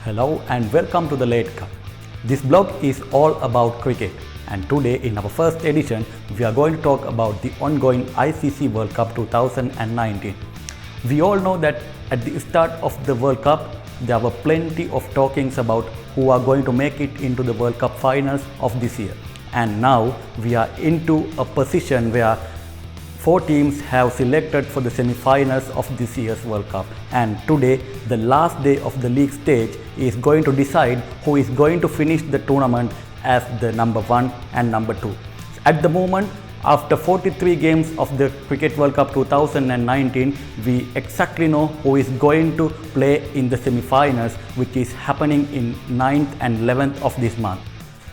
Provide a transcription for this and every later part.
Hello and welcome to the Late Cup. This blog is all about cricket, and today in our first edition we are going to talk about the ongoing ICC World Cup 2019. We all know that at the start of the World Cup there were plenty of talkings about who are going to make it into the World Cup finals of this year, and now we are into a position where 4 teams have selected for the semi-finals of this year's World Cup, and today, the last day of the league stage, is going to decide who is going to finish the tournament as the number 1 and number 2. At the moment, after 43 games of the Cricket World Cup 2019, we exactly know who is going to play in the semi-finals, which is happening in 9th and 11th of this month.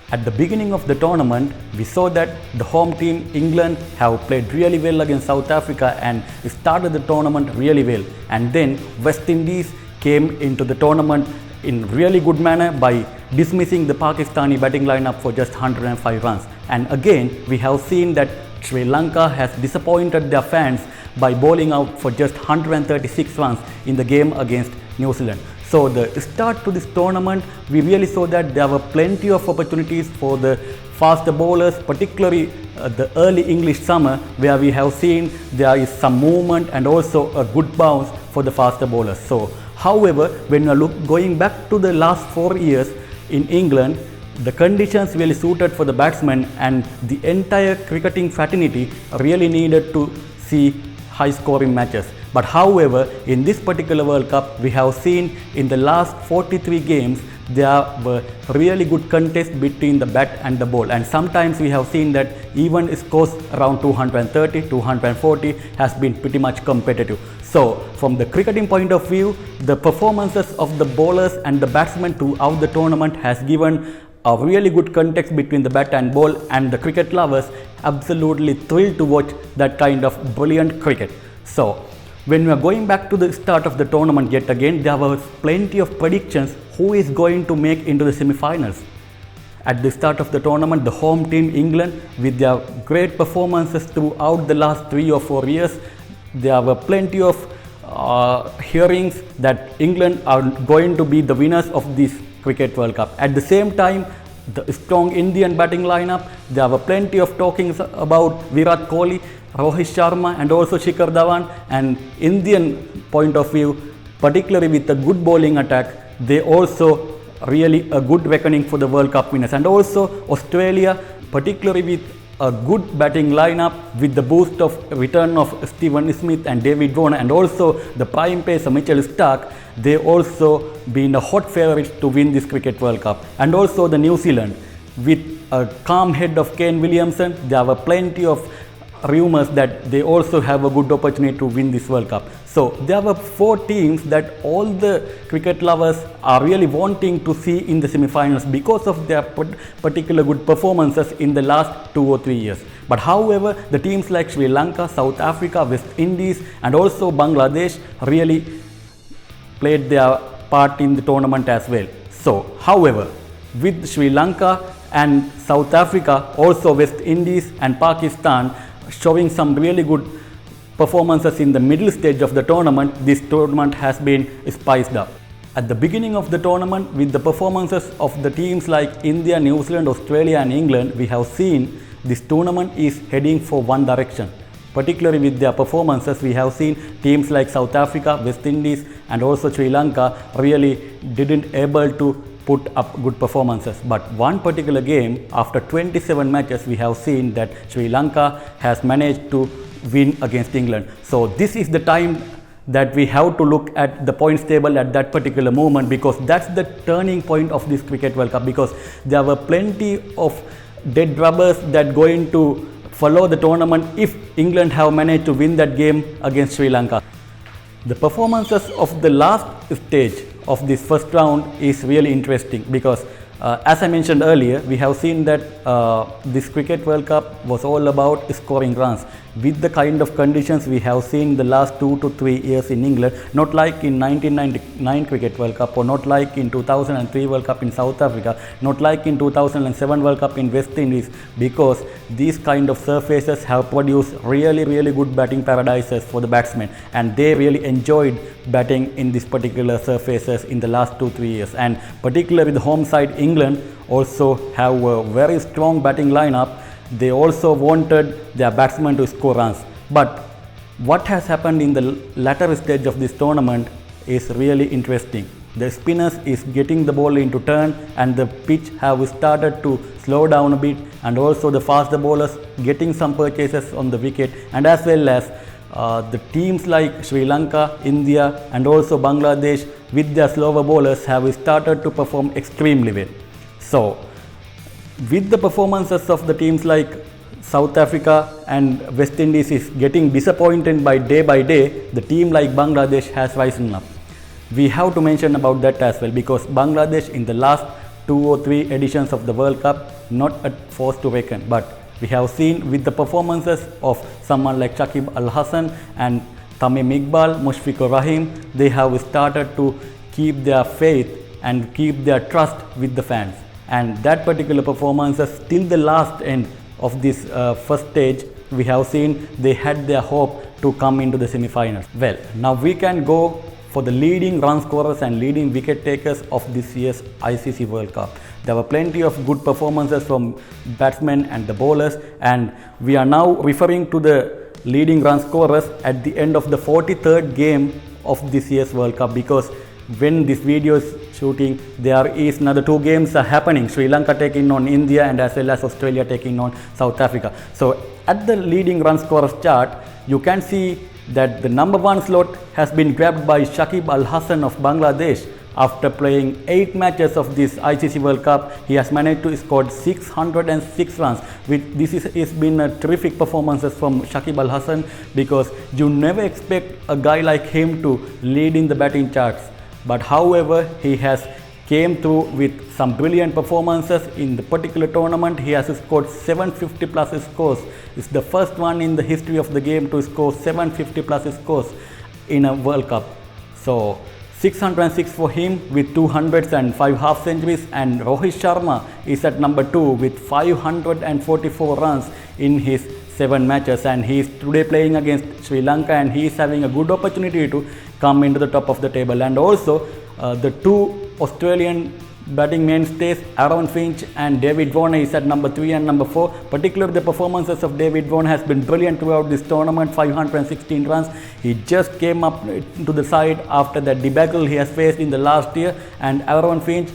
At the beginning of the tournament, we saw that the home team England have played really well against South Africa and started the tournament really well. And then West Indies came into the tournament in really good manner by dismissing the Pakistani batting lineup for just 105 runs. And again, we have seen that Sri Lanka has disappointed their fans by bowling out for just 136 runs in the game against New Zealand. So the start to this tournament, we really saw that there were plenty of opportunities for the faster bowlers, particularly the early English summer, where we have seen there is some movement and also a good bounce for the faster bowlers. So, however, when you look going back to the last 4 years in England, the conditions really suited for the batsmen, and the entire cricketing fraternity really needed to see high scoring matches. But however, in this particular World Cup, we have seen in the last 43 games, there were really good contests between the bat and the ball, and sometimes we have seen that even scores around 230, 240 has been pretty much competitive. So from the cricketing point of view, the performances of the bowlers and the batsmen throughout the tournament has given a really good context between the bat and ball, and the cricket lovers absolutely thrilled to watch that kind of brilliant cricket. So when we are going back to the start of the tournament yet again, there was plenty of predictions who is going to make into the semi-finals. At the start of the tournament, the home team England, with their great performances throughout the last 3 or 4 years, there were plenty of hearings that England are going to be the winners of this Cricket World Cup. At the same time, the strong Indian batting lineup, there were plenty of talkings about Virat Kohli, Rohit Sharma and also Shikhar Dhawan, and Indian point of view, particularly with a good bowling attack, they also really a good reckoning for the World Cup winners. And also Australia, particularly with a good batting lineup with the boost of return of Steven Smith and David Warner, and also the prime pacer Mitchell Starc, they also been a hot favourites to win this Cricket World Cup. And also the New Zealand, with a calm head of Kane Williamson, there were plenty of rumors that they also have a good opportunity to win this World Cup. So there were 4 teams that all the cricket lovers are really wanting to see in the semi-finals because of their particular good performances in the last 2 or 3 years. But however, the teams like Sri Lanka, South Africa, West Indies and also Bangladesh really played their part in the tournament as well. So however, with Sri Lanka and South Africa, also West Indies and Pakistan showing some really good performances in the middle stage of the tournament, this tournament has been spiced up. At the beginning of the tournament, with the performances of the teams like India, New Zealand, Australia and England, we have seen this tournament is heading for one direction. Particularly with their performances, we have seen teams like South Africa, West Indies and also Sri Lanka really didn't able to put up good performances. But one particular game, after 27 matches, we have seen that Sri Lanka has managed to win against England. So this is the time that we have to look at the points table at that particular moment, because that's the turning point of this Cricket World Cup, because there were plenty of dead rubbers that going to follow the tournament if England have managed to win that game against Sri Lanka. The performances of the last stage of this first round is really interesting, because as I mentioned earlier, we have seen that this Cricket World Cup was all about scoring runs. with the kind of conditions we have seen the last 2 to 3 years in England, not like in 1999 Cricket World Cup, or not like in 2003 World Cup in South Africa, not like in 2007 World Cup in West Indies, because these kind of surfaces have produced really good batting paradises for the batsmen, and they really enjoyed batting in these particular surfaces in the last 2-3 years. And particularly the home side England also have a very strong batting lineup. They also wanted their batsmen to score runs, but what has happened in the latter stage of this tournament is really interesting. The spinners is getting the ball into turn, and the pitch have started to slow down a bit, and also the faster bowlers getting some purchases on the wicket, and as well as the teams like Sri Lanka, India and also Bangladesh with their slower bowlers have started to perform extremely well. So with the performances of the teams like South Africa and West Indies is getting disappointed by day, the team like Bangladesh has risen up. We have to mention about that as well, because Bangladesh in the last 2 or 3 editions of the World Cup not a force to reckon, but we have seen with the performances of someone like Shakib Al Hasan and Tamim Iqbal, Mushfiqur Rahim, they have started to keep their faith and keep their trust with the fans. And that particular performances till the last end of this first stage, we have seen they had their hope to come into the semi-finals. Well, now we can go for the leading run scorers and leading wicket takers of this year's ICC World Cup. There were plenty of good performances from batsmen and the bowlers, and we are now referring to the leading run scorers at the end of the 43rd game of this year's World Cup, because when this video is shooting, there is another 2 games are happening. Sri Lanka taking on India, and as well as Australia taking on South Africa. So at the leading run scorers chart, you can see that the number 1 slot has been grabbed by Shakib Al Hasan of Bangladesh. After playing 8 matches of this ICC World Cup, he has managed to score 606 runs. This has been a terrific performances from Shakib Al Hasan, because you never expect a guy like him to lead in the batting charts. But however, he has came through with some brilliant performances in the particular tournament. He has scored 750 plus scores. It's the first one in the history of the game to score 750 plus scores in a World Cup. So 606 for him with 205 half centuries, and Rohit Sharma is at number 2 with 544 runs in his 7 matches, and he is today playing against Sri Lanka, and he is having a good opportunity to come into the top of the table. And also the 2 Australian batting mainstays, Aaron Finch and David Warner, is at number 3 and number 4. Particularly the performances of David Warner has been brilliant throughout this tournament. 516 runs. He just came up to the side after that debacle he has faced in the last year, and Aaron Finch,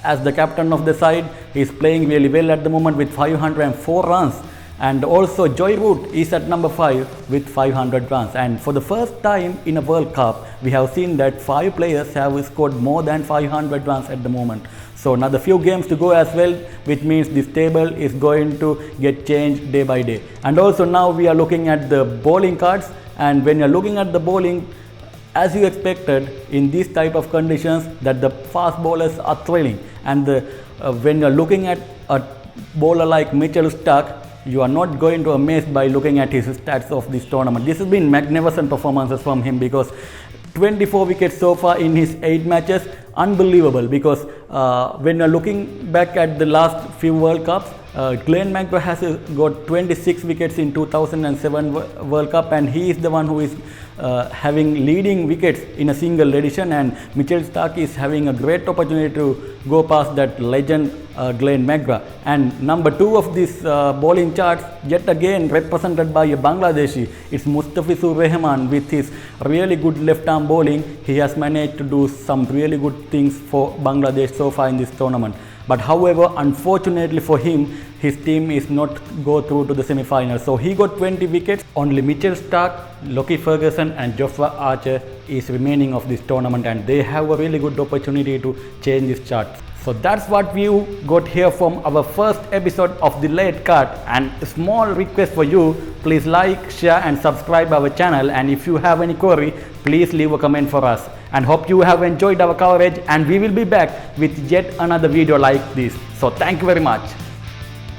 as the captain of the side, is playing really well at the moment with 504 runs. And also Joy Root is at number 5 with 500 runs. And for the first time in a World Cup, we have seen that 5 players have scored more than 500 runs at the moment. So another few games to go as well, which means this table is going to get changed day by day. And also now we are looking at the bowling cards, and when you are looking at the bowling, as you expected in these type of conditions, that the fast bowlers are thrilling, and when you are looking at a bowler like Mitchell Starc, you are not going to amaze by looking at his stats of this tournament. This has been magnificent performances from him, because 24 wickets so far in his 8 matches, unbelievable. Because when you're looking back at the last few World Cups, Glenn McGrath has got 26 wickets in 2007 World Cup, and he is the one who is having leading wickets in a single edition, and Mitchell Starc is having a great opportunity to go past that legend Glenn McGrath. And number 2 of this bowling charts, yet again represented by a Bangladeshi, it's Mustafizur Rahman. With his really good left arm bowling, he has managed to do some really good things for Bangladesh so far in this tournament. But however, unfortunately for him, his team is not go through to the semi-final. So he got 20 wickets. Only Mitchell Starc, Lockie Ferguson and Jofra Archer is remaining of this tournament, and they have a really good opportunity to change this chart. So that's what we got here from our first episode of the Late Card. And a small request for you, please like, share and subscribe our channel, and if you have any query, please leave a comment for us. And hope you have enjoyed our coverage, and we will be back with yet another video like this. So thank you very much.